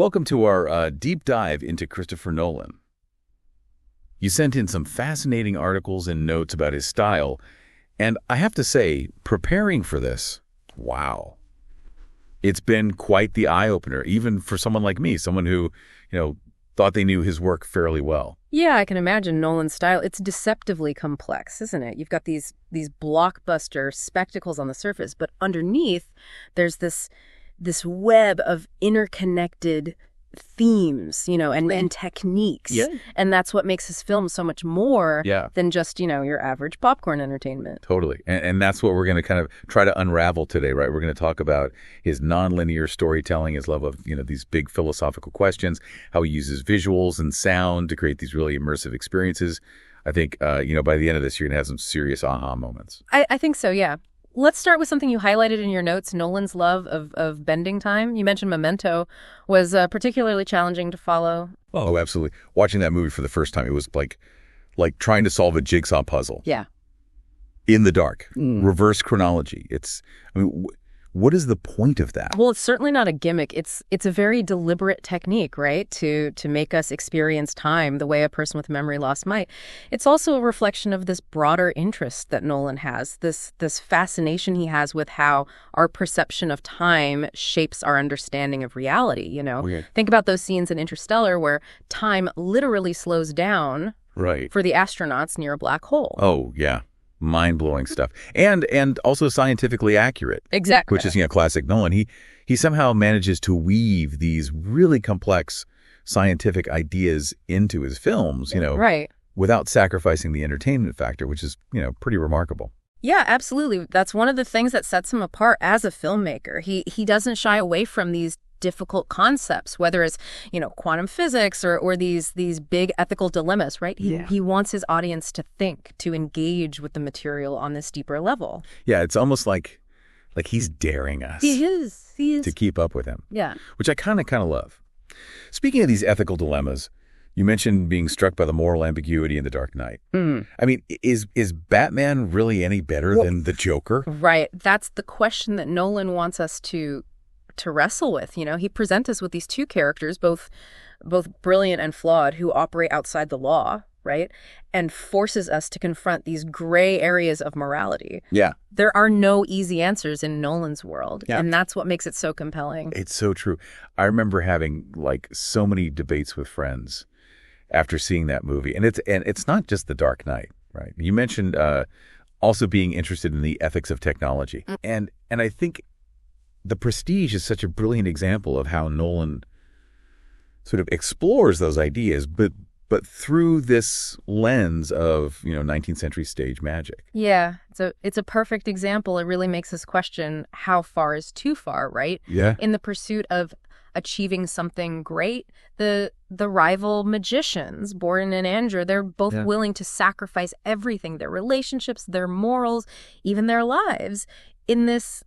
Welcome to our deep dive into Christopher Nolan. You sent in some fascinating articles and notes about his style, and I have to say, preparing for this, wow. It's been quite the eye-opener, even for someone like me, someone who, thought they knew his work fairly well. Yeah, I can imagine Nolan's style. It's deceptively complex, isn't it? You've got these blockbuster spectacles on the surface, but underneath there's this web of interconnected themes, and techniques. Yeah. And that's what makes his film so much more Yeah. than just, your average popcorn entertainment. Totally. And that's what we're going to kind of try to unravel today, right? We're going to talk about his nonlinear storytelling, his love of, these big philosophical questions, how he uses visuals and sound to create these really immersive experiences. I think, by the end of this, you're going to have some serious aha moments. I think so, yeah. Let's start with something you highlighted in your notes, Nolan's love of bending time. You mentioned Memento was particularly challenging to follow. Oh, absolutely. Watching that movie for the first time, it was like trying to solve a jigsaw puzzle. Yeah. In the dark, reverse chronology. What is the point of that? Well, it's certainly not a gimmick. It's a very deliberate technique, right? To make us experience time the way a person with memory loss might. It's also a reflection of this broader interest that Nolan has, this fascination he has with how our perception of time shapes our understanding of reality, Weird. Think about those scenes in Interstellar where time literally slows down for the astronauts near a black hole. Oh, yeah. Mind-blowing stuff. And also scientifically accurate. Exactly. Which is, classic Nolan. He somehow manages to weave these really complex scientific ideas into his films, Right. without sacrificing the entertainment factor, which is, pretty remarkable. Yeah, absolutely. That's one of the things that sets him apart as a filmmaker. He doesn't shy away from these difficult concepts, whether it's, quantum physics or these big ethical dilemmas, right? He wants his audience to think, to engage with the material on this deeper level. Yeah, it's almost like he's daring us. He is. To keep up with him. Yeah. Which I kind of love. Speaking of these ethical dilemmas, you mentioned being struck by the moral ambiguity in The Dark Knight. Is Batman really any better than the Joker? Right. That's the question that Nolan wants us to wrestle with. He presents us with these two characters, both brilliant and flawed, who operate outside the law, right? And forces us to confront these gray areas of morality. Yeah. There are no easy answers in Nolan's world. Yeah. And that's what makes it so compelling. It's so true. I remember having so many debates with friends after seeing that movie. And it's not just The Dark Knight, right? You mentioned also being interested in the ethics of technology. And I think The Prestige is such a brilliant example of how Nolan sort of explores those ideas, but through this lens of 19th century stage magic. Yeah, it's a perfect example. It really makes us question how far is too far, right? Yeah. In the pursuit of achieving something great, the rival magicians, Borden and Andrew, they're both willing to sacrifice everything, their relationships, their morals, even their lives, in this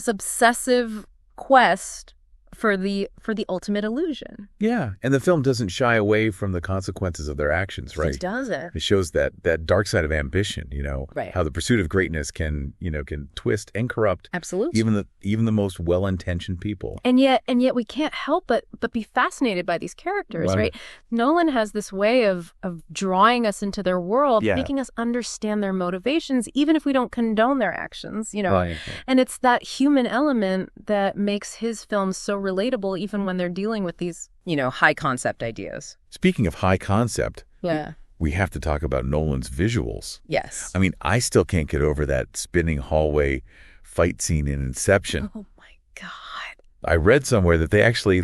obsessive quest for the ultimate illusion. Yeah, and the film doesn't shy away from the consequences of their actions, right? It doesn't. It shows that dark side of ambition, Right. how the pursuit of greatness can twist and corrupt Absolutely. even the most well-intentioned people. And yet we can't help but be fascinated by these characters, right? Nolan has this way of drawing us into their world, making us understand their motivations, even if we don't condone their actions, Right. And it's that human element that makes his films so relatable, even when they're dealing with these, high concept ideas. Speaking of high concept, Yeah. we have to talk about Nolan's visuals. Yes. I still can't get over that spinning hallway fight scene in Inception. Oh my God. I read somewhere that they actually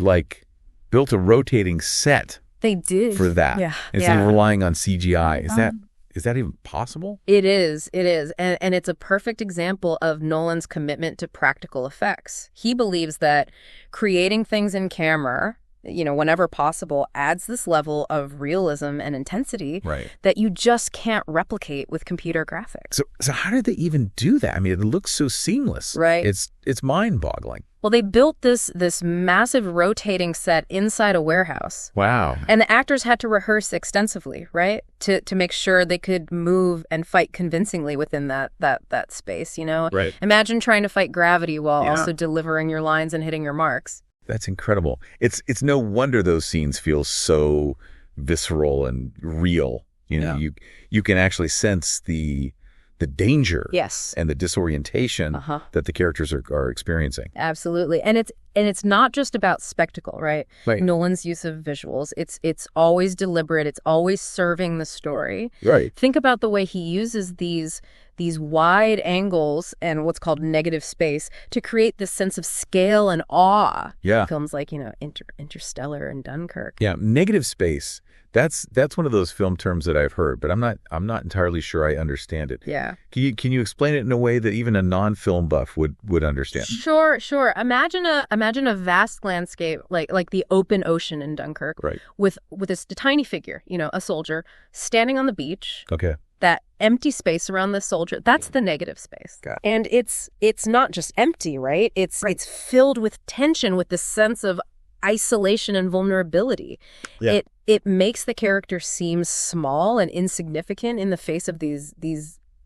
built a rotating set They did. for that. Yeah. Instead of relying on CGI. Is that even possible? It is. And it's a perfect example of Nolan's commitment to practical effects. He believes that creating things in camera, whenever possible, adds this level of realism and intensity that you just can't replicate with computer graphics. So how did they even do that? It looks so seamless. Right. It's mind-boggling. Well, they built this massive rotating set inside a warehouse. Wow. And the actors had to rehearse extensively, right? To make sure they could move and fight convincingly within that space, Right. Imagine trying to fight gravity while also delivering your lines and hitting your marks. That's incredible. It's no wonder those scenes feel so visceral and real. You can actually sense the danger Yes. and the disorientation that the characters are experiencing. Absolutely. And it's not just about spectacle, right? Right. Nolan's use of visuals, it's always deliberate. It's always serving the story. Right. Think about the way he uses these wide angles and what's called negative space to create this sense of scale and awe. Yeah. Films like, Interstellar and Dunkirk. Yeah, negative space. That's one of those film terms that I've heard, but I'm not entirely sure I understand it. Yeah. Can you explain it in a way that even a non-film buff would understand? Sure. Imagine a vast landscape like the open ocean in Dunkirk, Right. with this tiny figure, a soldier standing on the beach. Okay. That empty space around the soldier, that's the negative space. Got it. And it's not just empty, right? It's filled with tension, with this sense of isolation and vulnerability. Yeah. It makes the character seem small and insignificant in the face of these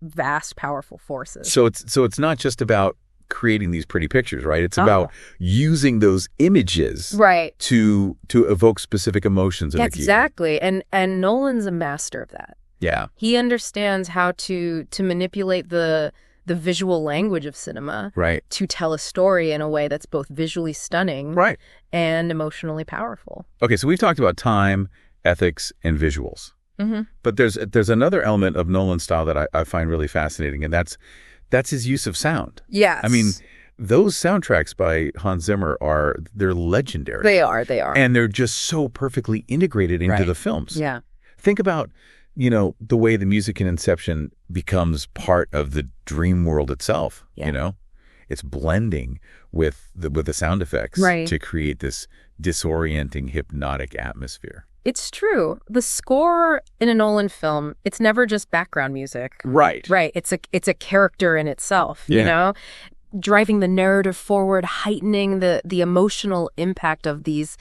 vast, powerful forces. So it's not just about creating these pretty pictures, right? It's about using those images right to evoke specific emotions. Exactly. And Nolan's a master of that. Yeah. He understands how to manipulate the visual language of cinema, right, to tell a story in a way that's both visually stunning, right, and emotionally powerful. Okay, so we've talked about time, ethics, and visuals. Mm-hmm. But there's another element of Nolan's style that I find really fascinating, and that's his use of sound. Yes. I mean, those soundtracks by Hans Zimmer they're legendary. They are. And they're just so perfectly integrated into the films. Yeah. Think about the way the music in Inception becomes part of the dream world itself. Yeah. It's blending with the sound effects to create this disorienting, hypnotic atmosphere. It's true. The score in a Nolan film, it's never just background music. Right. Right. It's a character in itself, driving the narrative forward, heightening the emotional impact of these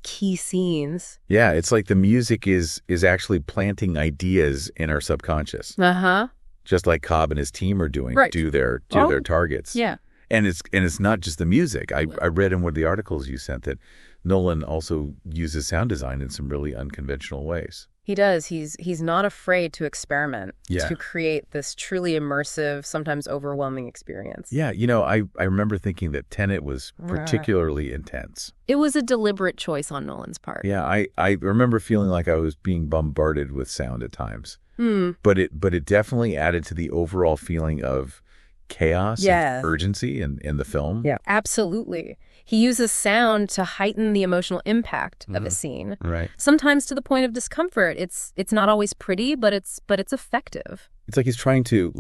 key scenes. Yeah, it's like the music is actually planting ideas in our subconscious. Uh-huh. Just like Cobb and his team are doing to their targets. Yeah. And it's not just the music. I read in one of the articles you sent that Nolan also uses sound design in some really unconventional ways. He does. He's not afraid to experiment to create this truly immersive, sometimes overwhelming experience. Yeah, I remember thinking that Tenet was particularly intense. It was a deliberate choice on Nolan's part. Yeah, I remember feeling like I was being bombarded with sound at times. But it definitely added to the overall feeling of chaos and urgency in the film. Yeah, absolutely. He uses sound to heighten the emotional impact of a scene. Right. Sometimes to the point of discomfort. It's not always pretty, but it's effective. It's like he's trying to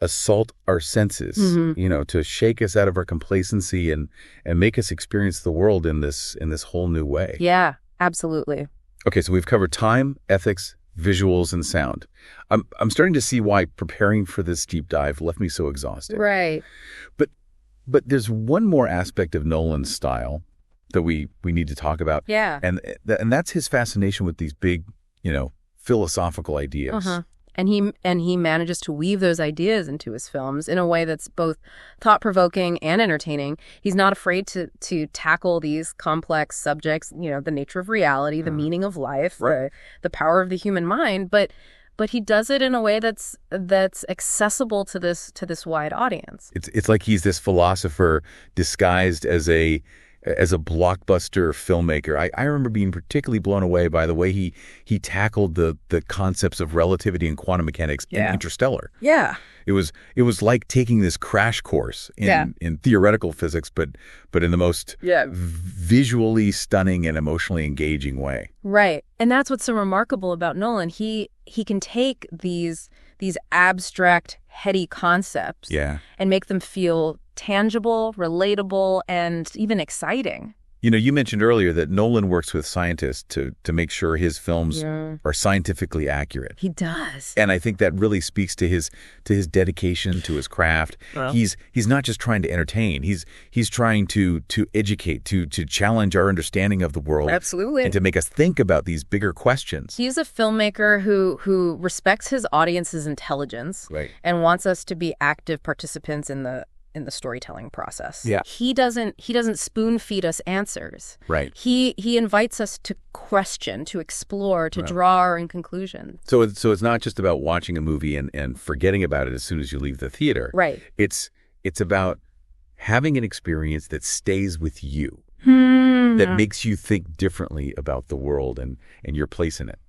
assault our senses, to shake us out of our complacency and make us experience the world in this whole new way. Yeah, absolutely. Okay, so we've covered time, ethics, visuals, and sound. I'm starting to see why preparing for this deep dive left me so exhausted. Right. But there's one more aspect of Nolan's style that we need to talk about. Yeah. And that's his fascination with these big, philosophical ideas. Uh-huh. And he manages to weave those ideas into his films in a way that's both thought-provoking and entertaining. He's not afraid to tackle these complex subjects, the nature of reality, the meaning of life, the power of the human mind, but he does it in a way that's accessible to this wide audience. It's like he's this philosopher disguised as a blockbuster filmmaker. I remember being particularly blown away by the way he tackled the concepts of relativity and quantum mechanics in Interstellar. Yeah. It was like taking this crash course in theoretical physics, but in the most visually stunning and emotionally engaging way. Right. And that's what's so remarkable about Nolan. He can take these abstract, heady concepts and make them feel tangible, relatable, and even exciting. You mentioned earlier that Nolan works with scientists to make sure his films are scientifically accurate. He does. And I think that really speaks to his dedication to his craft. Well, he's not just trying to entertain. He's trying to educate, to challenge our understanding of the world. Absolutely. And to make us think about these bigger questions. He's a filmmaker who respects his audience's intelligence and wants us to be active participants in the in the storytelling process. Yeah. He doesn't spoon feed us answers. Right. He invites us to question, to explore, to draw our own conclusions. So it's not just about watching a movie and forgetting about it as soon as you leave the theater. Right. It's about having an experience that stays with you, that makes you think differently about the world and your place in it.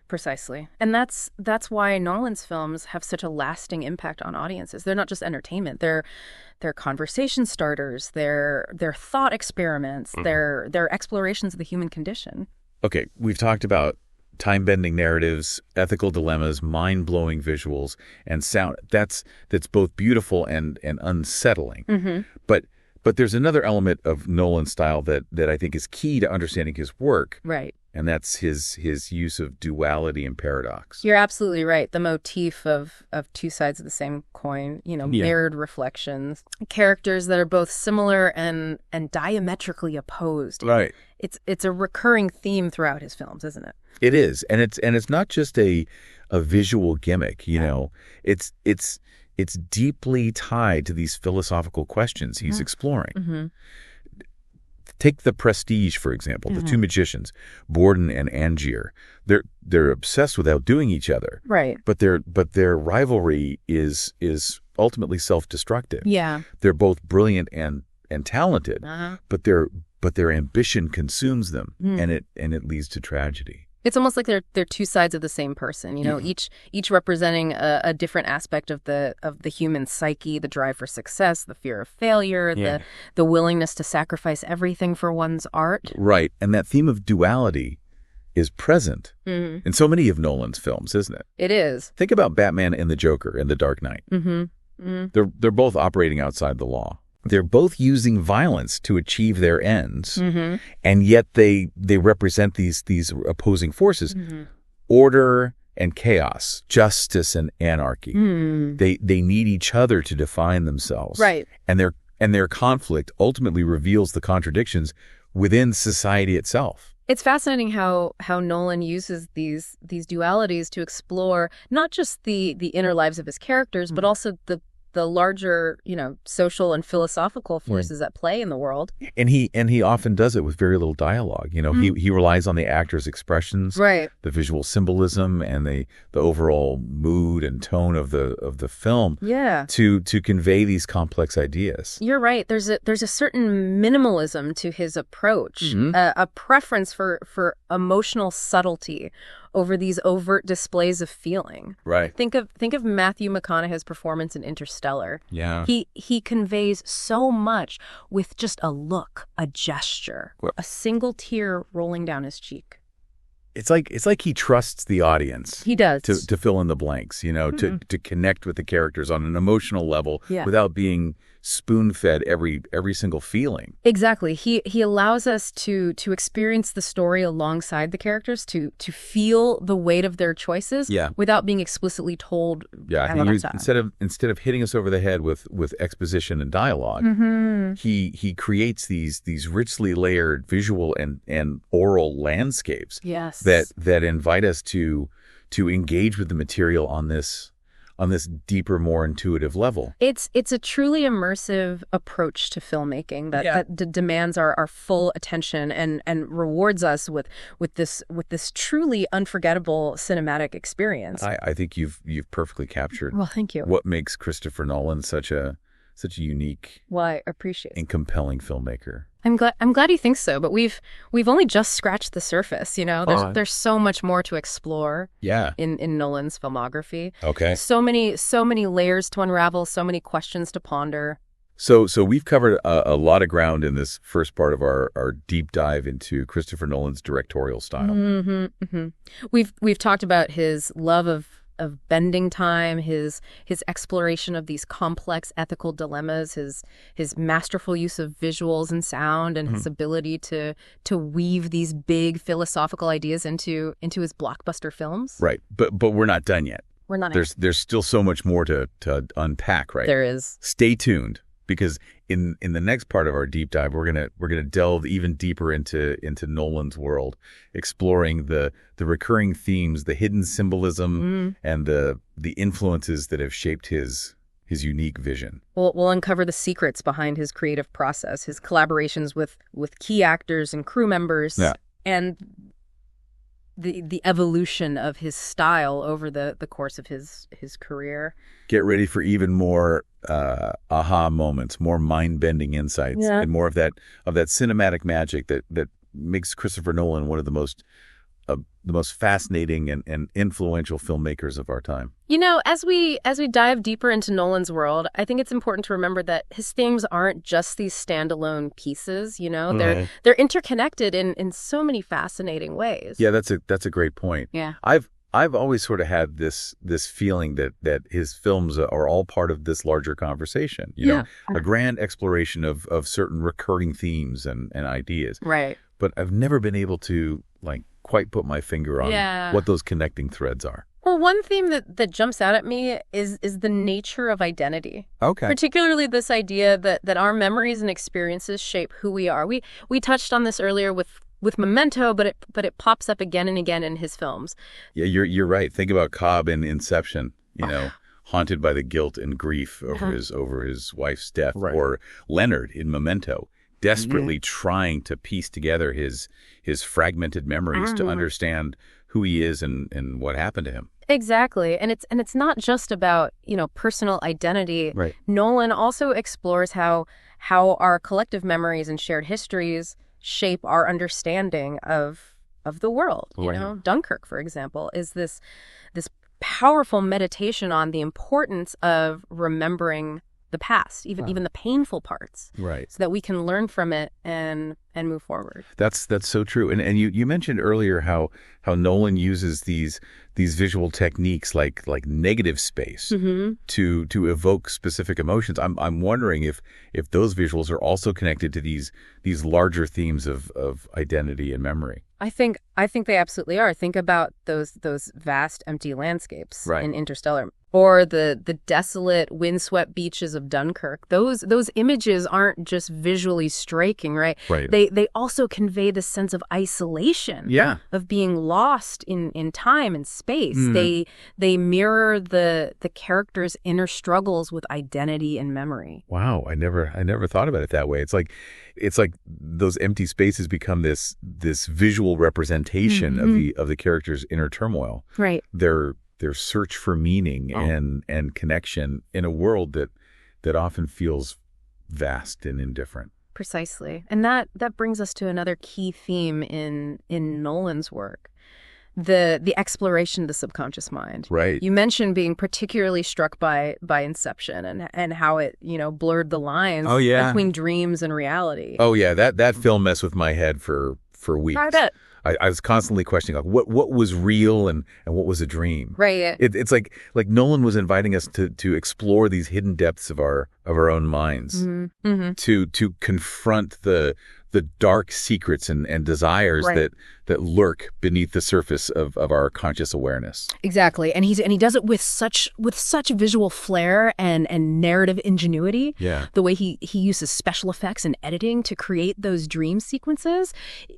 Precisely. And that's why Nolan's films have such a lasting impact on audiences. They're not just entertainment. They're conversation starters, they're thought experiments, they're explorations of the human condition. Okay, we've talked about time-bending narratives, ethical dilemmas, mind-blowing visuals, and sound. That's both beautiful and unsettling. But there's another element of Nolan's style that I think is key to understanding his work. Right. And that's his use of duality and paradox. You're absolutely right. The motif of two sides of the same coin, mirrored reflections, characters that are both similar and diametrically opposed. Right. It's a recurring theme throughout his films, isn't it? It is. And it's not just a visual gimmick, It's deeply tied to these philosophical questions he's exploring. Take The Prestige, for example, the two magicians, Borden and Angier. They're obsessed with outdoing each other. Right. But their rivalry is ultimately self-destructive. Yeah. They're both brilliant and talented, but their ambition consumes them, and it leads to tragedy. It's almost like they're two sides of the same person, each representing a different aspect of the human psyche, the drive for success, the fear of failure, the willingness to sacrifice everything for one's art. Right. And that theme of duality is present in so many of Nolan's films, isn't it? It is. Think about Batman and the Joker in The Dark Knight. They're both operating outside the law. They're both using violence to achieve their ends, and yet they represent these opposing forces, order and chaos, justice and anarchy. They need each other to define themselves, right? And their conflict ultimately reveals the contradictions within society itself. It's fascinating how Nolan uses these dualities to explore not just the inner lives of his characters, but also the larger, social and philosophical forces at play in the world. And he often does it with very little dialogue. He relies on the actor's expressions, right, the visual symbolism, and the overall mood and tone of the film, to convey these complex ideas. You're right. There's a certain minimalism to his approach, a preference for emotional subtlety over these overt displays of feeling. Right. Think of Matthew McConaughey's performance in Interstellar. Yeah. He conveys so much with just a look, a gesture, a single tear rolling down his cheek. It's like he trusts the audience. He does. To fill in the blanks, to connect with the characters on an emotional level without being spoon-fed every single feeling. Exactly. He allows us to experience the story alongside the characters, to feel the weight of their choices without being explicitly told. Yeah, I think instead of hitting us over the head with exposition and dialogue, he creates these richly layered visual and oral landscapes that invite us to engage with the material on this deeper, more intuitive level. It's a truly immersive approach to filmmaking that demands our full attention and rewards us with this truly unforgettable cinematic experience. I think you've perfectly captured. Well, thank you. What makes Christopher Nolan such a unique, well, I appreciate it, and compelling filmmaker. I'm glad you think so, but we've only just scratched the surface. There's so much more to explore. In Nolan's filmography. Okay. So many layers to unravel, so many questions to ponder. So we've covered a lot of ground in this first part of our deep dive into Christopher Nolan's directorial style. We've talked about his love of bending time, his exploration of these complex ethical dilemmas, his masterful use of visuals and sound, and his ability to weave these big philosophical ideas into his blockbuster films. Right, but we're not done yet. We're not. There's still so much more to unpack. Right. There is. Stay tuned, because in the next part of our deep dive, we're gonna delve even deeper into Nolan's world, exploring the recurring themes, the hidden symbolism, and the influences that have shaped his his unique vision. We'll uncover the secrets behind his creative process, his collaborations with key actors and crew members, and the evolution of his style over the course of his career. Get ready for even more aha moments, more mind-bending insights, and more of that cinematic magic that makes Christopher Nolan one of the most fascinating and influential filmmakers of our time. As we dive deeper into Nolan's world, I think it's important to remember that his themes aren't just these standalone pieces. They're interconnected in so many fascinating ways. Yeah, that's a great point. Yeah, I've always sort of had this feeling that his films are all part of this larger conversation. A grand exploration of certain recurring themes and ideas. Right. But I've never been able to quite put my finger on what those connecting threads are. Well, one theme that jumps out at me is the nature of identity. Okay. Particularly this idea that our memories and experiences shape who we are. We touched on this earlier with Memento, but it pops up again and again in his films. Yeah, you're right. Think about Cobb in Inception, haunted by the guilt and grief over his wife's death, or Leonard in Memento, desperately trying to piece together his fragmented memories to understand who he is and what happened to him. Exactly. And it's not just about, personal identity. Right. Nolan also explores how our collective memories and shared histories shape our understanding of the world. Dunkirk, for example, is this powerful meditation on the importance of remembering the past, even the painful parts, right? So that we can learn from it and move forward. That's so true. And you mentioned earlier how Nolan uses these visual techniques like negative space to evoke specific emotions. I'm wondering if those visuals are also connected to these larger themes of identity and memory. I think they absolutely are. Think about those vast empty landscapes in Interstellar, or the desolate windswept beaches of Dunkirk. Those images aren't just visually striking, right? Right. They also convey the sense of isolation, of being lost in time and space. They mirror the characters' inner struggles with identity and memory. Wow, I never thought about it that way. It's like those empty spaces become this visual representation of the character's inner turmoil. Right. Their search for meaning and connection in a world that often feels vast and indifferent. Precisely. And that brings us to another key theme in Nolan's work. The exploration of the subconscious mind. Right. You mentioned being particularly struck by Inception and how it, blurred the lines between dreams and reality. Oh yeah, that film messed with my head for weeks. I bet. I was constantly questioning what was real and what was a dream. Right. It's like Nolan was inviting us to explore these hidden depths of our own minds, to confront the dark secrets and desires that lurk beneath the surface of our conscious awareness. Exactly. And he does it with such visual flair and narrative ingenuity. Yeah. The way he uses special effects and editing to create those dream sequences,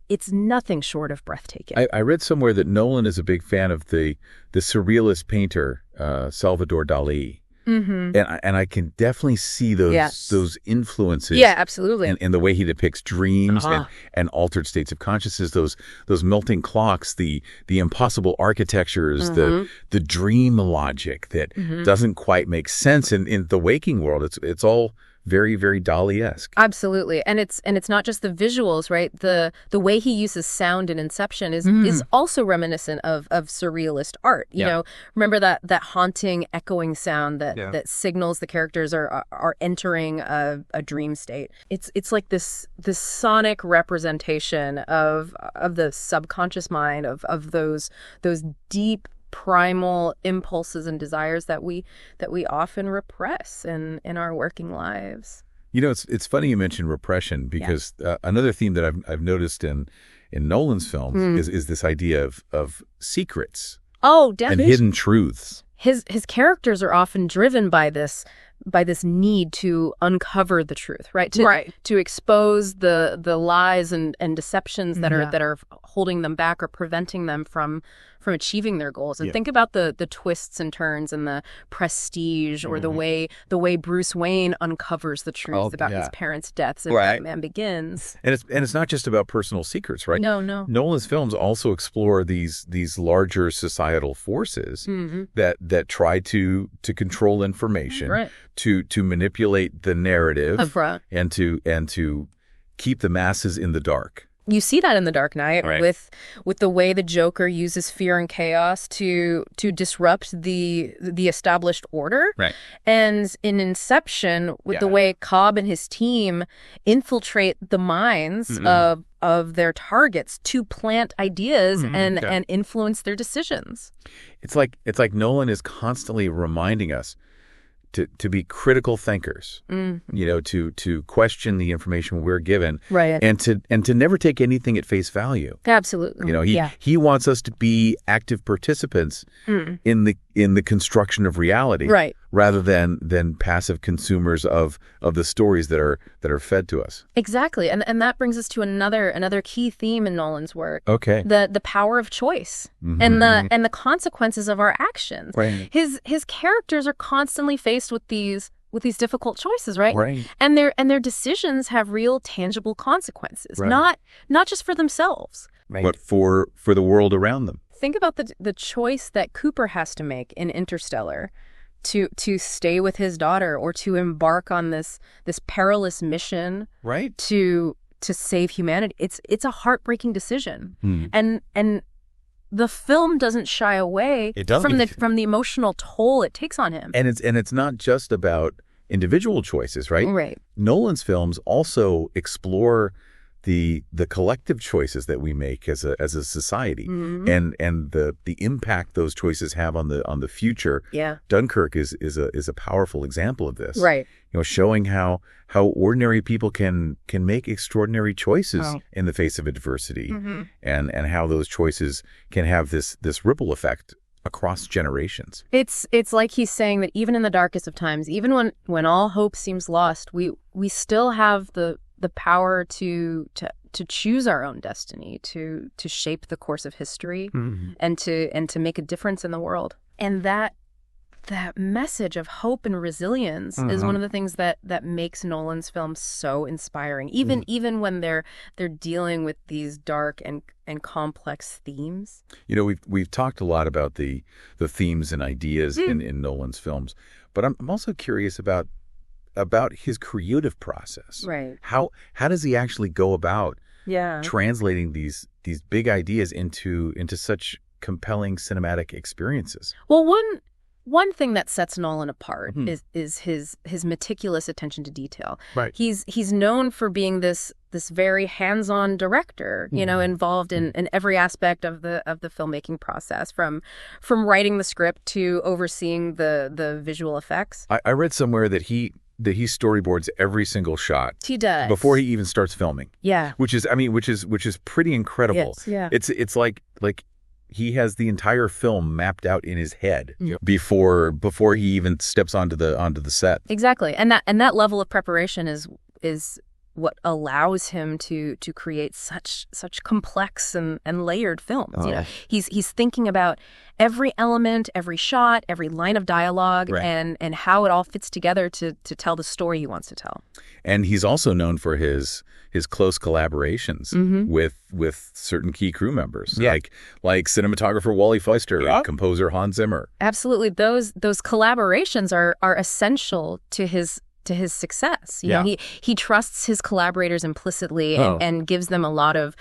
it's nothing short of breathtaking. I read somewhere that Nolan is a big fan of the surrealist painter Salvador Dali. And I can definitely see those influences. Yeah, absolutely. And the way he depicts dreams and altered states of consciousness, those melting clocks, the impossible architectures, the dream logic that doesn't quite make sense in the waking world. It's all very, very Dali-esque. Absolutely. And it's not just the visuals, right? The way he uses sound in Inception is also reminiscent of surrealist art. You know, remember that haunting, echoing sound that signals the characters are entering a dream state. It's like this sonic representation of the subconscious mind, of those deep primal impulses and desires that we often repress in our working lives. It's funny you mentioned repression, because another theme that I've noticed in Nolan's films is this idea of secrets. Oh, definitely. And hidden truths. His characters are often driven by this by this need to uncover the truth, right? To expose the lies and deceptions that are holding them back or preventing them from achieving their goals. And think about the twists and turns and the prestige or the way Bruce Wayne uncovers the truth about his parents' deaths in Batman Begins. And it's not just about personal secrets, right? No. Nolan's films also explore these larger societal forces that try to control information, to manipulate the narrative, and to keep the masses in the dark. You see that in The Dark Knight with the way the Joker uses fear and chaos to disrupt the established order. Right. And in Inception, with the way Cobb and his team infiltrate the minds of their targets to plant ideas and influence their decisions. It's like Nolan is constantly reminding us to be critical thinkers, to question the information we're given, and to never take anything at face value. Absolutely. He wants us to be active participants in the construction of reality, rather than passive consumers of the stories that are fed to us. Exactly, and that brings us to another key theme in Nolan's work. Okay, the power of choice and the consequences of our actions. His characters are constantly faced with these difficult choices, right? And their decisions have real, tangible consequences, not just for themselves, but for the world around them. Think about the choice that Cooper has to make in Interstellar to stay with his daughter or to embark on this perilous mission, to save humanity. It's a heartbreaking decision, and the film doesn't shy away from the emotional toll it takes on him. And it's not just about individual choices, right? Nolan's films also explore the collective choices that we make as a society, and the impact those choices have on the future. Dunkirk is a powerful example of this. Showing how ordinary people can make extraordinary choices in the face of adversity, and how those choices can have this ripple effect across generations. It's like he's saying that even in the darkest of times, even when all hope seems lost, we still have the power to choose our own destiny, to shape the course of history, and to make a difference in the world. And that message of hope and resilience is one of the things that makes Nolan's films so inspiring, even when they're dealing with these dark and complex themes. We've talked a lot about the themes and ideas in Nolan's films, but I'm also curious about his creative process. How does he actually go about translating these big ideas into such compelling cinematic experiences? Well, one thing that sets Nolan apart is his meticulous attention to detail. He's known for being this very hands-on director, involved in every aspect of the filmmaking process, from writing the script to overseeing the visual effects. I read somewhere that he storyboards every single shot. He does. Before he even starts filming. Which is pretty incredible. It's like he has the entire film mapped out in his head before he even steps onto the set. Exactly. And that level of preparation is what allows him to create such complex and layered films. He's thinking about every element, every shot, every line of dialogue, and how it all fits together to tell the story he wants to tell. And he's also known for his close collaborations with certain key crew members, like cinematographer Wally Feister and composer Hans Zimmer. Absolutely, those collaborations are essential to his success. He trusts his collaborators implicitly and gives them a lot of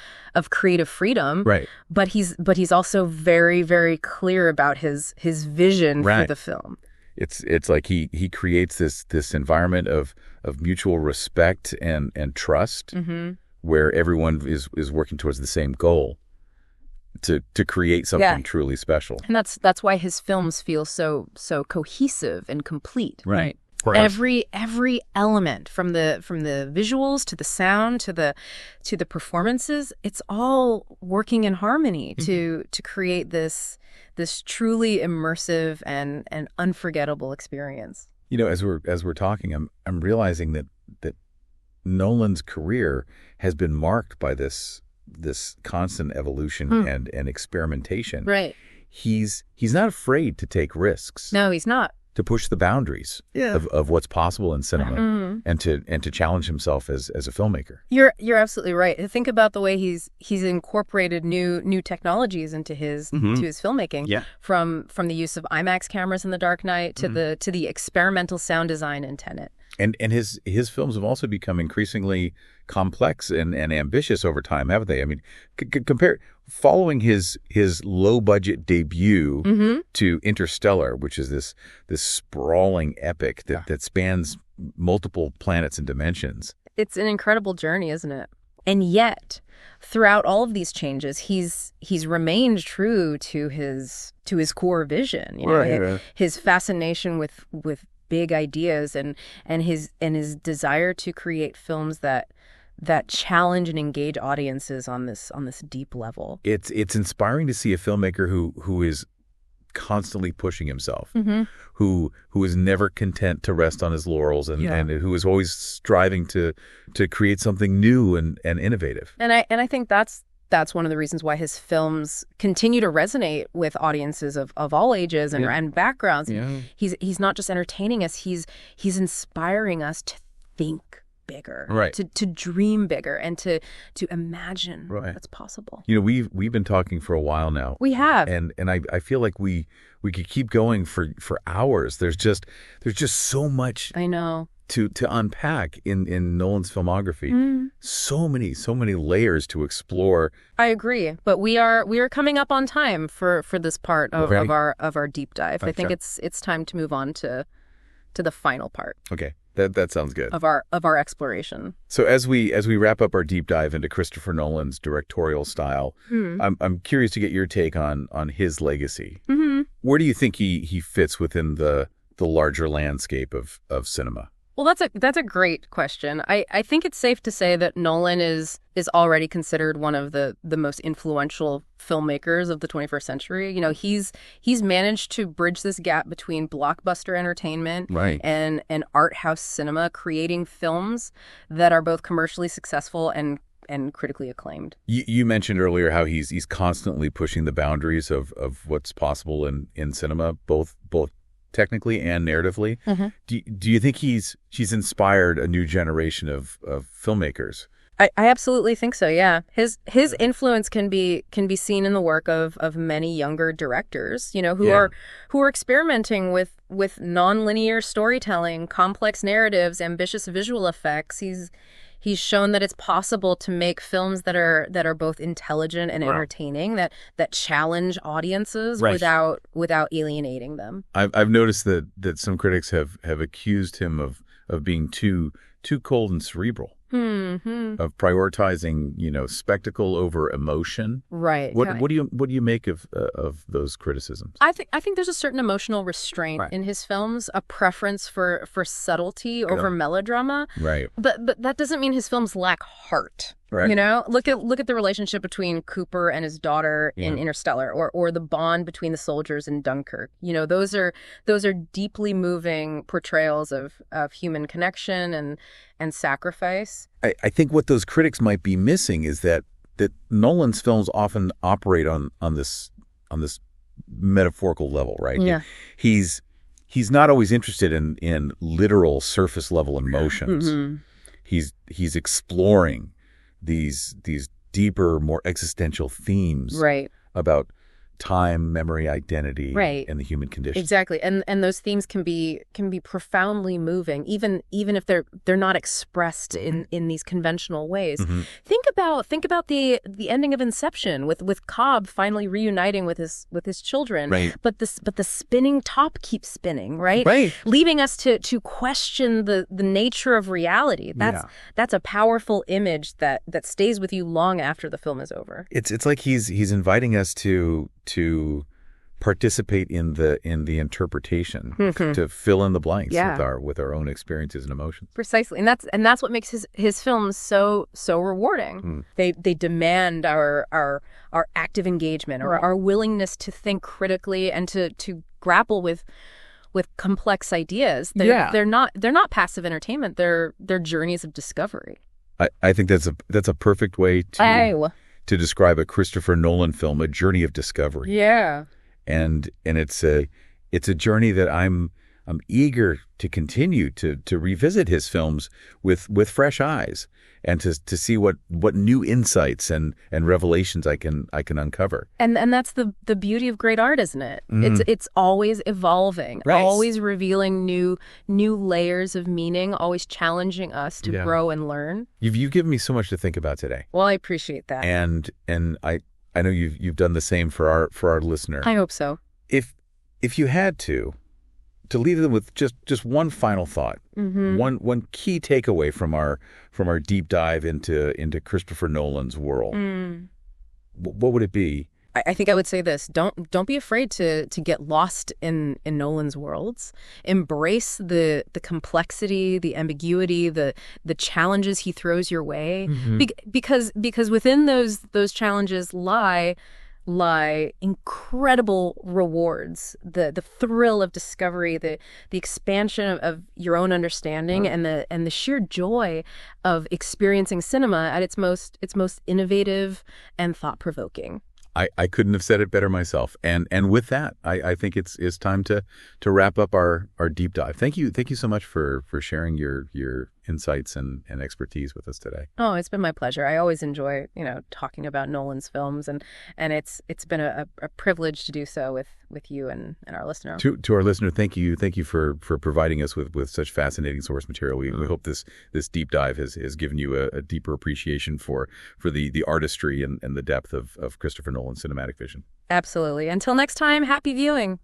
creative freedom. But he's also very, very clear about his vision for the film. It's like he creates this environment of mutual respect and trust, where everyone is working towards the same goal to create something truly special. And that's why his films feel so cohesive and complete. Every element, from the visuals to the sound to the performances, it's all working in harmony to create this truly immersive and unforgettable experience. As we're talking, I'm realizing that Nolan's career has been marked by this constant evolution and experimentation. Right. He's not afraid to take risks. No, he's not. To push the boundaries of what's possible in cinema and to challenge himself as a filmmaker. You're absolutely right. Think about the way he's incorporated new technologies into his filmmaking. Yeah. From the use of IMAX cameras in The Dark Knight to the experimental sound design in Tenet. And his films have also become increasingly complex and ambitious over time, haven't they? I mean, compare following his low budget debut to Interstellar, which is this sprawling epic that spans multiple planets and dimensions. It's an incredible journey, isn't it? And yet, throughout all of these changes, he's remained true to his core vision. His fascination with big ideas and his desire to create films that challenge and engage audiences on this deep level. It's inspiring to see a filmmaker who is constantly pushing himself, who is never content to rest on his laurels and who is always striving to create something new and innovative. And I think that's one of the reasons why his films continue to resonate with audiences of all ages and backgrounds. Yeah. He's not just entertaining us, he's inspiring us to think bigger, right? To dream bigger and to imagine what's possible. We've been talking for a while now. We have. And I feel like we could keep going for hours. There's just so much I know. To unpack in Nolan's filmography. So many layers to explore. I agree, but we are coming up on time for this part of our deep dive. I think it's time to move on to the final part. Okay. That sounds good. Of our exploration. So as we wrap up our deep dive into Christopher Nolan's directorial style, I'm curious to get your take on his legacy. Where do you think he fits within the larger landscape of cinema? Well, that's a great question. I think it's safe to say that Nolan is already considered one of the most influential filmmakers of the 21st century. He's managed to bridge this gap between blockbuster entertainment and art house cinema, creating films that are both commercially successful and critically acclaimed. You mentioned earlier how he's constantly pushing the boundaries of what's possible in cinema, both technically and narratively. Do you think he's inspired a new generation of filmmakers? I absolutely think so. Yeah, his influence can be seen in the work of many younger directors, who are experimenting with nonlinear storytelling, complex narratives, ambitious visual effects. He's shown that it's possible to make films that are both intelligent and entertaining, that challenge audiences without alienating them. I've noticed that some critics have accused him of being too cold and cerebral. Of prioritizing, spectacle over emotion. Right. What do you make of those criticisms? I think there's a certain emotional restraint in his films, a preference for subtlety over melodrama. Right. But that doesn't mean his films lack heart. Right. Look at the relationship between Cooper and his daughter in Interstellar, or the bond between the soldiers in Dunkirk. Those are deeply moving portrayals of human connection and sacrifice. I think what those critics might be missing is that Nolan's films often operate on this metaphorical level, right? Yeah. He's not always interested in literal surface level emotions. He's exploring these deeper, more existential themes about time, memory, identity, and the human condition. Exactly, and those themes can be profoundly moving, even if they're not expressed in these conventional ways. Think about the ending of Inception with Cobb finally reuniting with his children. But the spinning top keeps spinning, leaving us to question the nature of reality. That's a powerful image that stays with you long after the film is over. It's like he's inviting us to participate in the interpretation, to fill in the blanks with our own experiences and emotions. Precisely, and that's what makes his films so rewarding. They demand our active engagement, or our willingness to think critically and to grapple with with complex ideas. They're not passive entertainment. They're journeys of discovery. I think that's a perfect way to describe a Christopher Nolan film, a journey of discovery. Yeah. And it's a journey that I'm eager to continue to revisit his films with fresh eyes and to see what new insights and revelations I can uncover. And that's the beauty of great art, isn't it? It's always evolving, right. Always revealing new layers of meaning, always challenging us to grow and learn. You've given me so much to think about today. Well, I appreciate that. And I know you've done the same for our listener. I hope so. If you had to leave them with just one final thought, one key takeaway from our deep dive into Christopher Nolan's world, what would it be? I think I would say this: don't be afraid to get lost in Nolan's worlds. Embrace the complexity, the ambiguity, the challenges he throws your way, because within those challenges lie incredible rewards, the thrill of discovery, the expansion of your own understanding, and the sheer joy of experiencing cinema at its most innovative and thought-provoking. I couldn't have said it better myself. And with that, I think it's time to wrap up our deep dive. Thank you so much for sharing your insights and expertise with us today. Oh, it's been my pleasure. I always enjoy talking about Nolan's films, and it's been a privilege to do so with you and our listener. To our listener, thank you for providing us with such fascinating source material. We hope this deep dive has given you a deeper appreciation for the artistry and the depth of Christopher Nolan's cinematic vision. Absolutely. Until next time, happy viewing.